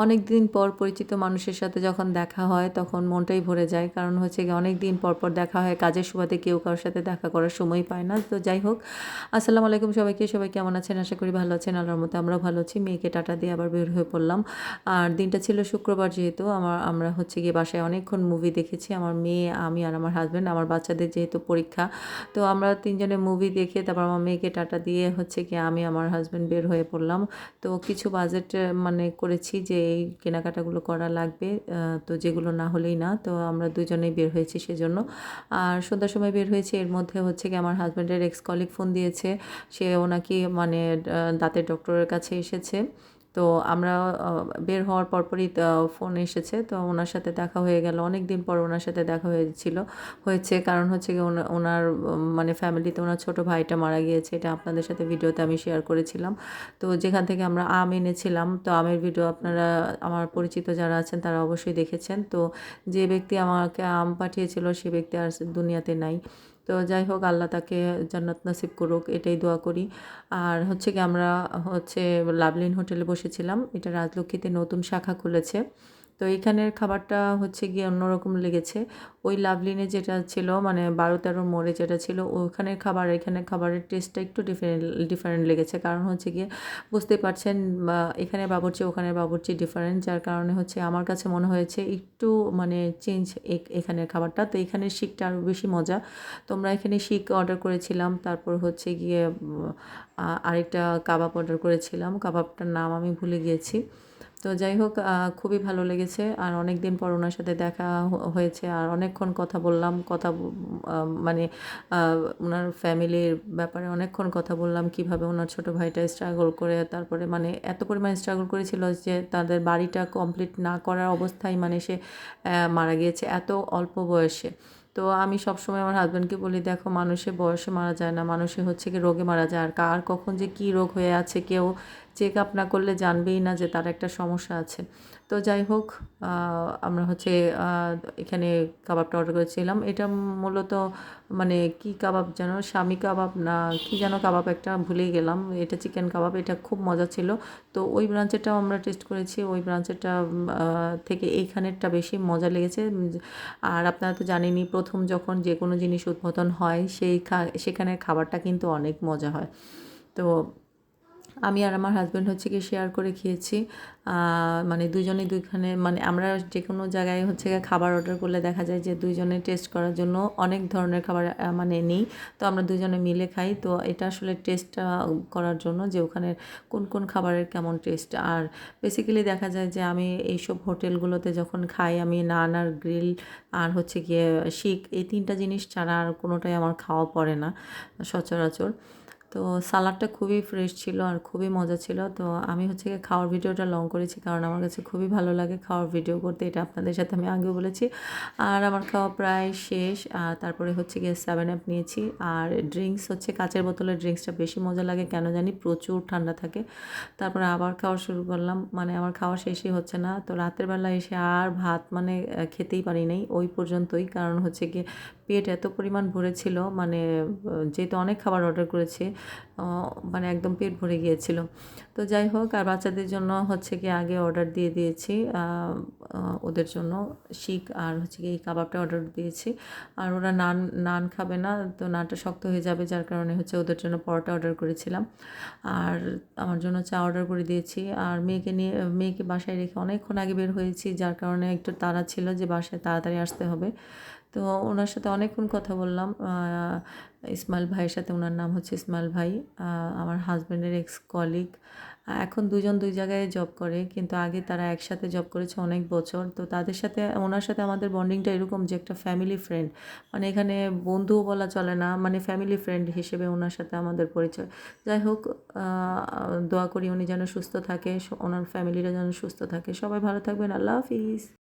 অনেক দিন পর পরিচিত মানুষের সাথে যখন দেখা হয় তখন মনটাই ভরে যায়। কারণ হচ্ছে গিয়ে অনেক দিন পর দেখা হয়। কাজের সুবাদে কেউ কারো সাথে দেখা করার সময় পায় না। তো যাই হোক, আসসালামু আলাইকুম সবাইকে। সবাই কেমন আছেন? আশা করি ভালো আছেন। আল্লাহর রহমতে আমরাও ভালো আছি। মেয়েকে টাটা দিয়ে আবার বের হয়ে পড়লাম। আর দিনটা ছিল শুক্রবার যেহেতু আমরা হচ্ছে গিয়ে বাসায় অনেকক্ষণ মুভি দেখেছি। আমার মেয়ে, আমি আর আমার হাসব্যান্ড। আমার বাচ্চাদের যেহেতু পরীক্ষা, তো আমরা ৩ জনে মুভি দেখে তারপর আমার মেয়েকে টাটা দিয়ে হচ্ছে গিয়ে আমি আমার হাসব্যান্ড বের হয়ে পড়লাম। তো কিছু বাজেট মানে করেছি যে এই কেনাকাটাগুলো করা লাগবে, তো যেগুলো না হলেই না। তো আমরা দুজনেই বের হয়েছি সেজন্য। আর সন্ধ্যার সময় বের হয়েছি। এর মধ্যে হচ্ছে গিয়ে আমার হাসব্যান্ডের এক্স কলিগ ফোন দিয়েছে। সেও নাকি মানে দাঁতের ডক্টরের কাছে এসেছে। তো আমরা বের হওয়ার পরপরই ফোন এসেছে। তো ওনার সাথে দেখা হয়ে গেল। অনেকদিন পর ওনার সাথে দেখা হয়েছে। কারণ হচ্ছে গিয়ে ওনার মানে ফ্যামিলিতে ওনার ছোট ভাইটা মারা গিয়েছে। এটা আপনাদের সাথে ভিডিওতে আমি শেয়ার করেছিলাম। তো যেখান থেকে আমরা আম এনেছিলাম, তো আমের ভিডিও আপনারা আমার পরিচিত যারা আছেন তারা অবশ্যই দেখেছেন। তো যে ব্যক্তি আমাকে আম পাঠিয়েছিল সে ব্যক্তি আর দুনিয়াতে নাই। তো যাই হোক, আল্লাহ তাকে জান্নাত নসিব করুক, এটাই দোয়া করি। আর হচ্ছে গিয়ে আমরা হচ্ছে লাভলিন হোটেলে বসেছিলাম। এটা রাজলক্ষ্মীতে নতুন শাখা খুলেছে। তো এইখানের খাবারটা হচ্ছে গিয়ে অন্যরকম লেগেছে। ওই লাভলিনে যেটা ছিল মানে ১২-১৩ মোড়ে যেটা ছিল ওখানের খাবার এখানের খাবারের টেস্টটা একটু ডিফারেন্ট লেগেছে। কারণ হচ্ছে গিয়ে বুঝতেই পারছেন, এখানের বাবুর্চি ওখানের বাবুর্চি ডিফারেন্ট, যার কারণে হচ্ছে আমার কাছে মনে হয়েছে একটু মানে চেঞ্জ এখানের খাবারটা। তো এখানের শিকটা আরও বেশি মজা। তো আমরা এখানে শিক অর্ডার করেছিলাম। তারপর হচ্ছে গিয়ে আরেকটা কাবাব অর্ডার করেছিলাম। কাবাবটার নাম আমি ভুলে গিয়েছি। তো যাই হোক, খুবই ভালো লেগেছে। আর অনেক দিন পর ওনার সাথে দেখা হয়েছে। আর অনেকক্ষণ কথা বললাম। মানে ওনার ফ্যামিলির ব্যাপারে অনেকক্ষণ কথা বললাম। কীভাবে ওনার ছোটো ভাইটা স্ট্রাগল করে তারপরে মানে এত পরিমাণে স্ট্রাগল করেছিল যে তাদের বাড়িটা কমপ্লিট না করার অবস্থায় মানে সে মারা গিয়েছে এত অল্প বয়সে। তো আমি সবসময় আমার হাসব্যান্ডকে বলি, দেখো মানুষের বয়সে মারা যায় না, মানুষে হচ্ছে কি রোগে মারা যায়। আর কার কখন যে কী রোগ হয়ে আছে কেউ চেক আপ না করলে জানবেই না যে তার একটা সমস্যা আছে। তো যাই হোক, আমরা হচ্ছে এখানে কাবাবটা অর্ডার করেছিলাম। এটা মূলত মানে কি কাবাব যেন, শামি কাবাব না কি যেন কাবাব একটা ভুলেই গেলাম। এটা চিকেন কাবাব, এটা খুব মজা ছিল। তো ওই ব্রাঞ্চেরটাও আমরা টেস্ট করেছি। ওই ব্রাঞ্চেরটা থেকে এইখানেরটা বেশি মজা লেগেছে। আর আপনারা তো জানেনই, প্রথম যখন যে কোনো জিনিস উদ্বোধন হয় সেখানের খাবারটা কিন্তু অনেক মজা হয়। তো আমি আর আমার হাসব্যান্ড হচ্ছে গিয়ে শেয়ার করে খেয়েছি। মানে দুজনে দুইখানে মানে আমরা যে কোনো জায়গায় হচ্ছে গিয়ে খাবার অর্ডার করলে দেখা যায় যে দুইজনে টেস্ট করার জন্য অনেক ধরনের খাবার মানে নিই। তো আমরা দুজনে মিলে খাই। তো এটা আসলে টেস্টটা করার জন্য যে ওখানে কোন খাবারের কেমন টেস্ট। আর বেসিক্যালি দেখা যায় যে আমি এইসব হোটেলগুলোতে যখন খাই আমি নান আর গ্রিল আর হচ্ছে গিয়ে শিক, এই ৩টা জিনিস ছাড়া আর কোনোটাই আমার খাওয়া পড়ে না সচরাচর। তো সালাডটা খুবই ফ্রেশ ছিল আর খুবই মজা ছিল। তো আমি হচ্ছে গিয়ে খাওয়ার ভিডিওটা লং করেছি কারণ আমার কাছে খুবই ভালো লাগে খাওয়ার ভিডিও করতে। এটা আপনাদের সাথে আমি আগেও বলেছি। আর আমার খাওয়া প্রায় শেষ। তারপরে হচ্ছে গিয়ে 7 আপ নিয়েছি। আর ড্রিঙ্কস হচ্ছে কাঁচের বোতলের ড্রিঙ্কসটা বেশি মজা লাগে কেন জানি, প্রচুর ঠান্ডা থাকে। তারপরে আবার খাওয়া শুরু করলাম। মানে আমার খাওয়া শেষই হচ্ছে না। তো রাতের বেলা এসে আর ভাত মানে খেতেই পারি নাই ওই পর্যন্তই। কারণ হচ্ছে গিয়ে পেট এত পরিমাণ ভরেছিল মানে যেহেতু অনেক খাবার অর্ডার করেছি, মানে একদম পেট ভরে গিয়েছিল। তো যাই হোক, আর বাচ্চাদের জন্য হচ্ছে গিয়ে আগে অর্ডার দিয়ে দিয়েছি। ওদের জন্য শিক আর হচ্ছে গিয়ে এই কাবাবটা অর্ডার দিয়েছি। আর ওরা নান খাবে না, তো নানটা শক্ত হয়ে যাবে, যার কারণে হচ্ছে ওদের জন্য পরোটা অর্ডার করেছিলাম। আর আমার জন্য চা অর্ডার করে দিয়েছি। আর মেয়েকে বাসায় রেখে অনেকক্ষণ আগে বের হয়েছি, যার কারণে একটু তাড়া ছিল যে বাসায় তাড়াতাড়ি আসতে হবে। তো ওনার সাথে অনেকক্ষণ কথা বললাম। ইসমাইল ভাইয়ের সাথে, ওনার নাম হচ্ছে ইসমাইল ভাই, আমার হাজব্যান্ডের এক্স কলিগ। এখন দুজন দুই জায়গায় জব করে, কিন্তু আগে তারা একসাথে জব করেছে অনেক বছর। তো তাদের সাথে ওনার সাথে আমাদের বন্ডিংটা এরকম যে একটা ফ্যামিলি ফ্রেন্ড, মানে এখানে বন্ধুও বলা চলে না, মানে ফ্যামিলি ফ্রেন্ড হিসেবে ওনার সাথে আমাদের পরিচয়। যাই হোক, দোয়া করি উনি যেন সুস্থ থাকে, ওনার ফ্যামিলিরা যেন সুস্থ থাকে। সবাই ভালো থাকবেন। আল্লাহ হাফিজ।